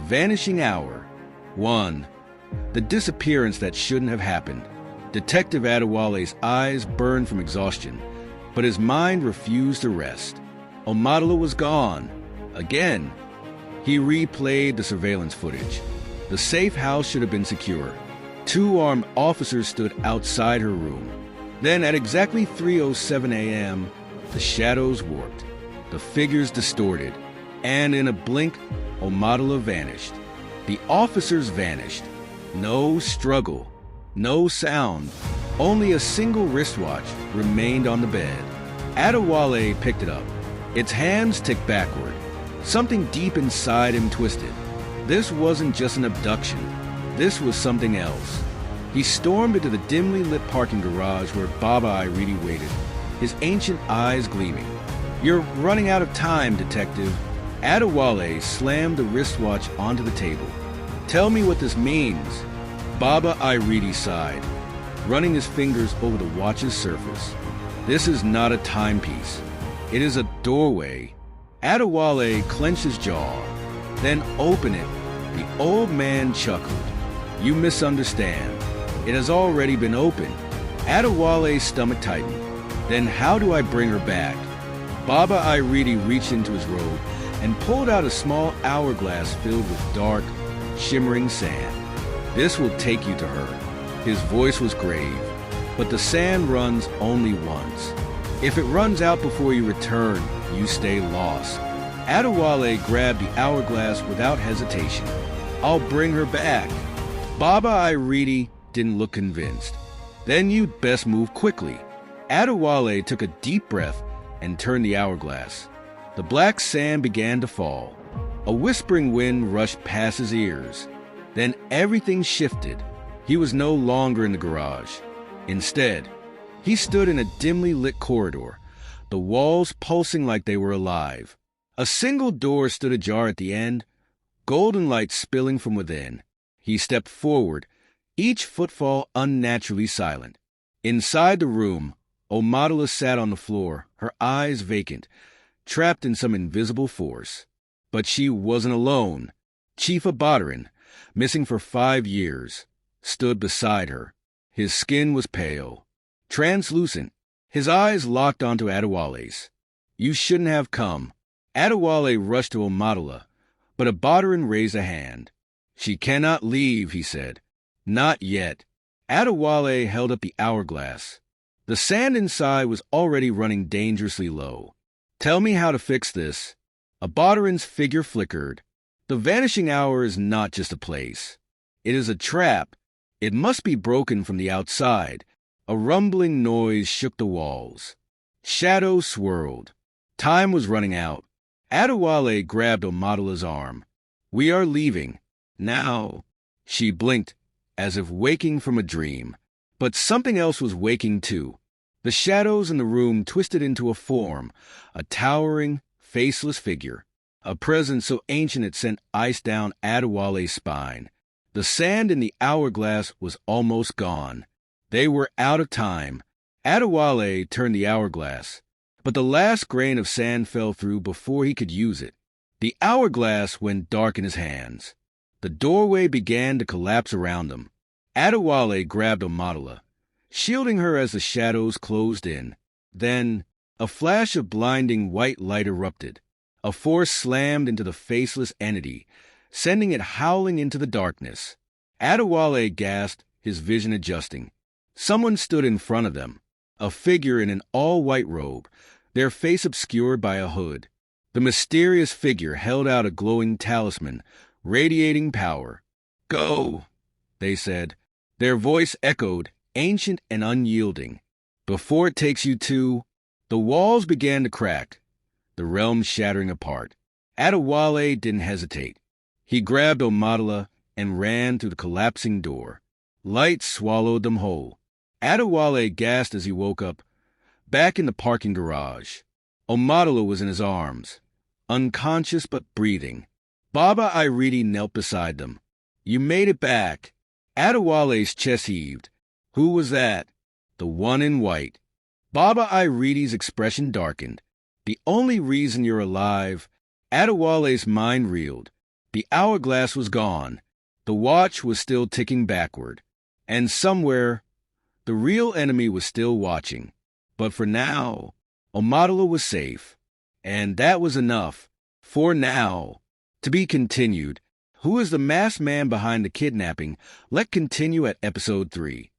Vanishing Hour. 1. The disappearance that shouldn't have happened. Detective Adewale's eyes burned from exhaustion, but his mind refused to rest. Omotola was gone. Again. He replayed the surveillance footage. The safe house should have been secure. 2 armed officers stood outside her room. Then at exactly 3:07 a.m., the shadows warped, the figures distorted, and in a blink, Omotola vanished. The officers vanished. No struggle, no sound, only a single wristwatch remained on the bed. Adewale picked it up. Its hands ticked backward. Something deep inside him twisted. This wasn't just an abduction. This was something else. He stormed into the dimly lit parking garage where Baba Iridi waited, his ancient eyes gleaming. "You're running out of time, Detective." Adewale slammed the wristwatch onto the table. "Tell me what this means." Baba Iridi sighed, running his fingers over the watch's surface. "This is not a timepiece. It is a doorway." Adewale clenched his jaw. "Then open it." The old man chuckled. "You misunderstand. It has already been opened." Adewale's stomach tightened. "Then how do I bring her back?" Baba Iridi reached into his robe and pulled out a small hourglass filled with dark, shimmering sand. "This will take you to her." His voice was grave. "But the sand runs only once. If it runs out before you return, you stay lost." Adewale grabbed the hourglass without hesitation. "I'll bring her back." Baba Iridi didn't look convinced. "Then you'd best move quickly." Adewale took a deep breath and turned the hourglass. The black sand began to fall. A whispering wind rushed past his ears. Then everything shifted. He was no longer in the garage. Instead, he stood in a dimly lit corridor, the walls pulsing like they were alive. A single door stood ajar at the end, golden light spilling from within. He stepped forward, each footfall unnaturally silent. Inside the room, Omotola sat on the floor, her eyes vacant, trapped in some invisible force. But she wasn't alone. Chief Abadaran, missing for 5 years, stood beside her. His skin was pale, translucent, his eyes locked onto Adewale's. "You shouldn't have come." Adewale rushed to Omotola, but Abadaran raised a hand. "She cannot leave," he said. "Not yet." Adewale held up the hourglass. The sand inside was already running dangerously low. "Tell me how to fix this." Abadaran's figure flickered. "The vanishing hour is not just a place. It is a trap. It must be broken from the outside." A rumbling noise shook the walls. Shadows swirled. Time was running out. Adewale grabbed Omotola's arm. "We are leaving. Now." She blinked, as if waking from a dream. But something else was waking too. The shadows in the room twisted into a form, a towering, faceless figure, a presence so ancient it sent ice down Adewale's spine. The sand in the hourglass was almost gone. They were out of time. Adewale turned the hourglass, but the last grain of sand fell through before he could use it. The hourglass went dark in his hands. The doorway began to collapse around them. Adewale grabbed Omotola, shielding her as the shadows closed in. Then, a flash of blinding white light erupted. A force slammed into the faceless entity, sending it howling into the darkness. Adewale gasped, his vision adjusting. Someone stood in front of them, a figure in an all-white robe, their face obscured by a hood. The mysterious figure held out a glowing talisman, radiating power. "Go," they said. Their voice echoed, ancient and unyielding. "Before it takes you to—" The walls began to crack, the realm shattering apart. Adewale didn't hesitate. He grabbed Omotola and ran through the collapsing door. Light swallowed them whole. Adewale gasped as he woke up, back in the parking garage. Omotola was in his arms, unconscious but breathing. Baba Iridi knelt beside them. "You made it back." Adewale's chest heaved. "Who was that?" "The one in white." Baba Iridi's expression darkened. "The only reason you're alive." Adewale's mind reeled. The hourglass was gone. The watch was still ticking backward. And somewhere, the real enemy was still watching. But for now, Omotola was safe. And that was enough. For now. To be continued. Who is the masked man behind the kidnapping? Let's continue at episode 3.